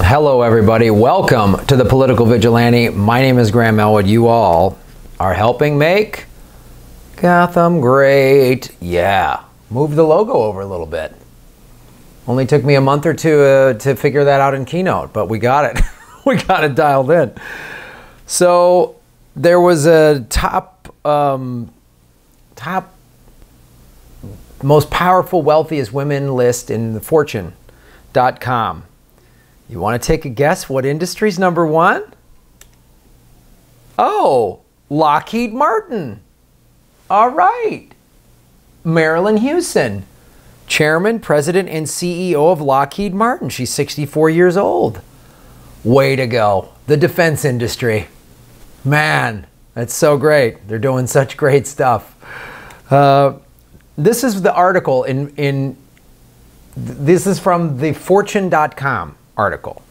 Hello everybody, welcome to the Political Vigilante. My name is Graham Elwood. You all are helping make Gotham great. Yeah, move the logo over a little bit. Only took me a month or two to figure that out in Keynote, but we got it. We got it dialed in. So there was a top most powerful, wealthiest women list in the Fortune.com. You want to take a guess what industry's number one? Oh, Lockheed Martin. All right. Marillyn Hewson, Chairman, President, and CEO of Lockheed Martin. She's 64 years old. Way to go. The defense industry. Man, that's so great. They're doing such great stuff. This is the article this is from the Fortune.com article.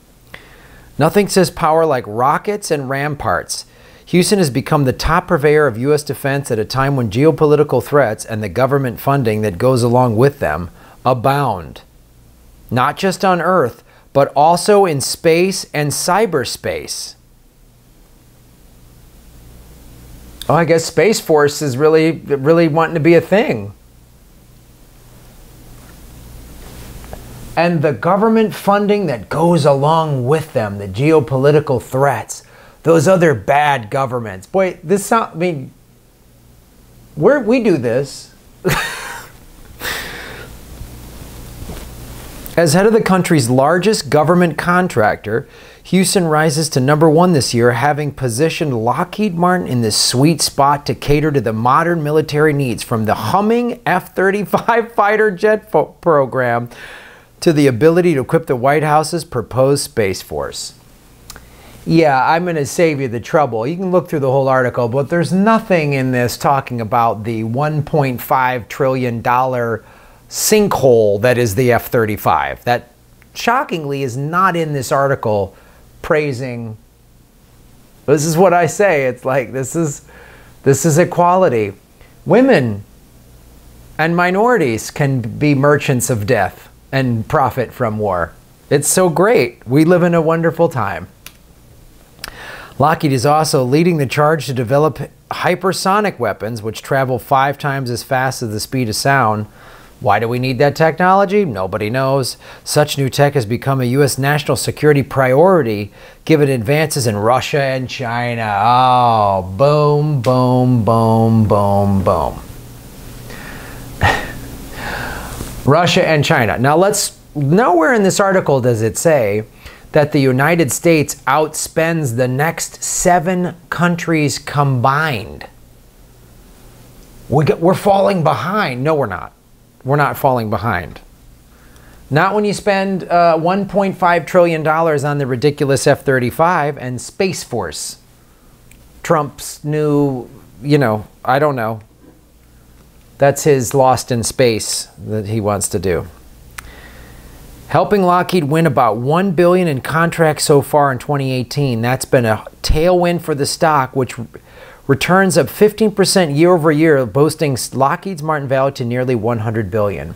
Nothing says power like rockets and ramparts. Hewson has become the top purveyor of U.S. defense at a time when geopolitical threats and the government funding that goes along with them abound. Not just on Earth, but also in space and cyberspace. Oh, I guess Space Force is really wanting to be a thing. And the government funding that goes along with them, the geopolitical threats, those other bad governments. Boy, this sounds, I mean, we do this. As head of the country's largest government contractor, Hewson rises to #1 this year, having positioned Lockheed Martin in this sweet spot to cater to the modern military needs, from the humming F-35 fighter jet program to the ability to equip the White House's proposed Space Force. Yeah, I'm going to save you the trouble. You can look through the whole article, but there's nothing in this talking about the $1.5 trillion sinkhole that is the F-35. That, shockingly, is not in this article praising. This is what I say. It's like, this is equality. Women and minorities can be merchants of death and profit from war. It's so great. We live in a wonderful time. Lockheed is also leading the charge to develop hypersonic weapons, which travel 5 times as fast as the speed of sound. Why do we need that technology? Nobody knows. Such new tech has become a U.S. national security priority, given advances in Russia and China. Oh, boom, boom, boom, boom, boom. Russia and China. Now nowhere in this article does it say that the United States outspends the next 7 countries combined. We're falling behind. No, we're not. We're not falling behind. Not when you spend $1.5 trillion on the ridiculous F-35 and Space Force. Trump's new, I don't know. That's his Lost in Space that he wants to do. Helping Lockheed win about $1 billion in contracts so far in 2018. That's been a tailwind for the stock, which returns up 15% year over year, boasting Lockheed's Martin value to nearly $100 billion.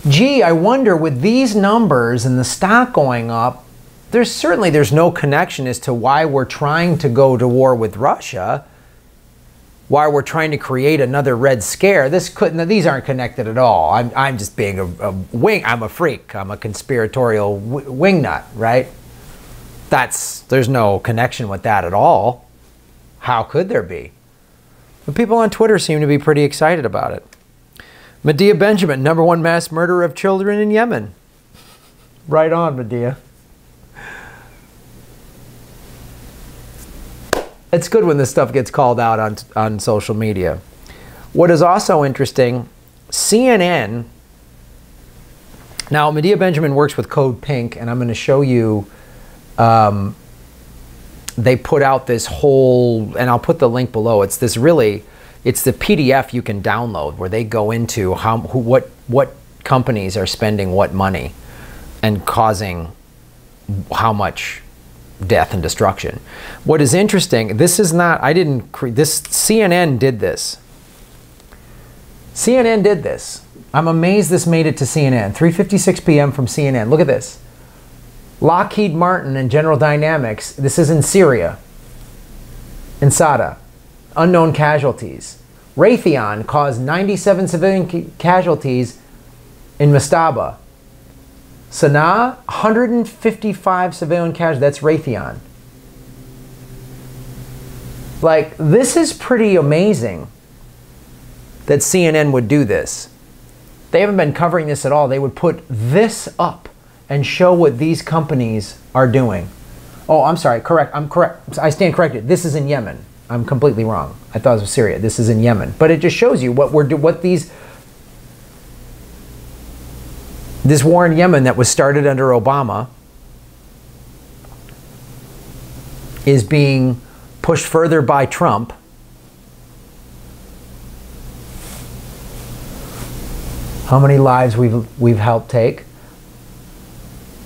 Gee, I wonder, with these numbers and the stock going up, there's no connection as to why we're trying to go to war with Russia. Why we're trying to create another Red Scare. These aren't connected at all. I'm just being I'm a freak. I'm a conspiratorial wingnut, right? There's no connection with that at all. How could there be? But people on Twitter seem to be pretty excited about it. Medea Benjamin, #1 mass murderer of children in Yemen. Right on, Medea. It's good when this stuff gets called out on social media. What is also interesting, CNN, now Medea Benjamin works with CodePink, and I'm going to show you, they put out this whole, and I'll put the link below, it's the PDF you can download where they go into what companies are spending what money and causing how much death and destruction. What is interesting, CNN did this. CNN did this. I'm amazed this made it to CNN. 3:56 p.m. from CNN. Look at this. Lockheed Martin and General Dynamics, this is in Syria, in Sada, unknown casualties. Raytheon caused 97 civilian casualties in Mastaba. Sana'a, 155 civilian casualties. That's Raytheon. Like, this is pretty amazing that CNN would do this. They haven't been covering this at all. They would put this up and show what these companies are doing. Oh, I'm sorry, correct, I'm correct. I stand corrected. This is in Yemen. I'm completely wrong. I thought it was Syria. This is in Yemen. But it just shows you this war in Yemen that was started under Obama is being pushed further by Trump. How many lives we've helped take?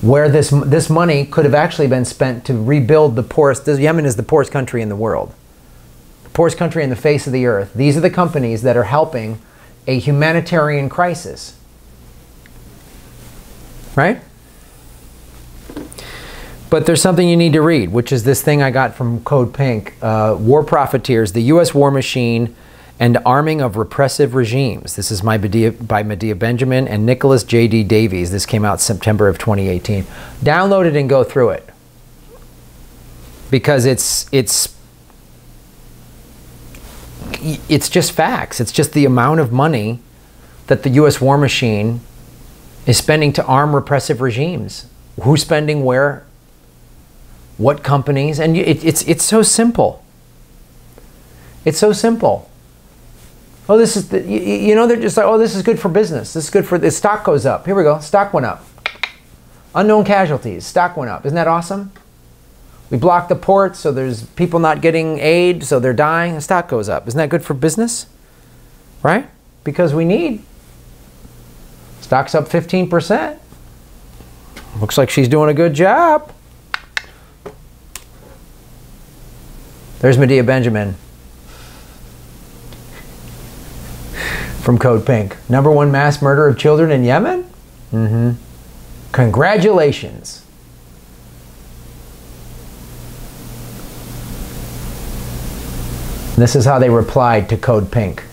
Where this money could have actually been spent to rebuild the poorest. Yemen is the poorest country in the world. The poorest country in the face of the earth. These are the companies that are helping a humanitarian crisis. Right? But there's something you need to read, which is this thing I got from CodePink, War Profiteers, the U.S. War Machine and Arming of Repressive Regimes. This is by Medea Benjamin and Nicholas J.D. Davies. This came out September of 2018. Download it and go through it. Because it's just facts. It's just the amount of money that the U.S. War Machine is spending to arm repressive regimes. Who's spending where? What companies? And it's so simple. It's so simple. Oh, this is they're just like, oh, this is good for business. This is good for the stock goes up. Here we go. Stock went up. Unknown casualties. Stock went up. Isn't that awesome? We blocked the ports, so there's people not getting aid, so they're dying. The stock goes up. Isn't that good for business? Right? Because we need. Stock's up 15%. Looks like she's doing a good job. There's Medea Benjamin from CodePink. #1 mass murder of children in Yemen? Congratulations. This is how they replied to CodePink.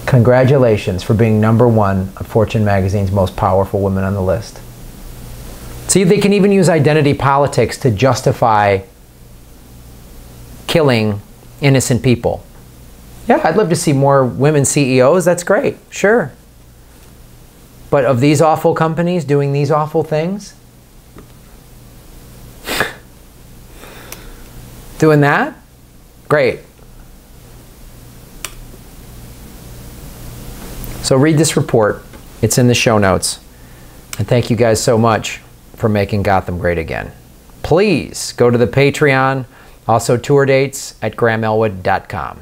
Congratulations for being #1 of Fortune magazine's most powerful women on the list. See, they can even use identity politics to justify killing innocent people. Yeah, I'd love to see more women CEOs. That's great. Sure. But of these awful companies doing these awful things? Doing that? Great. So read this report. It's in the show notes. And thank you guys so much for making Gotham great again. Please go to the Patreon. Also tour dates at grahamelwood.com.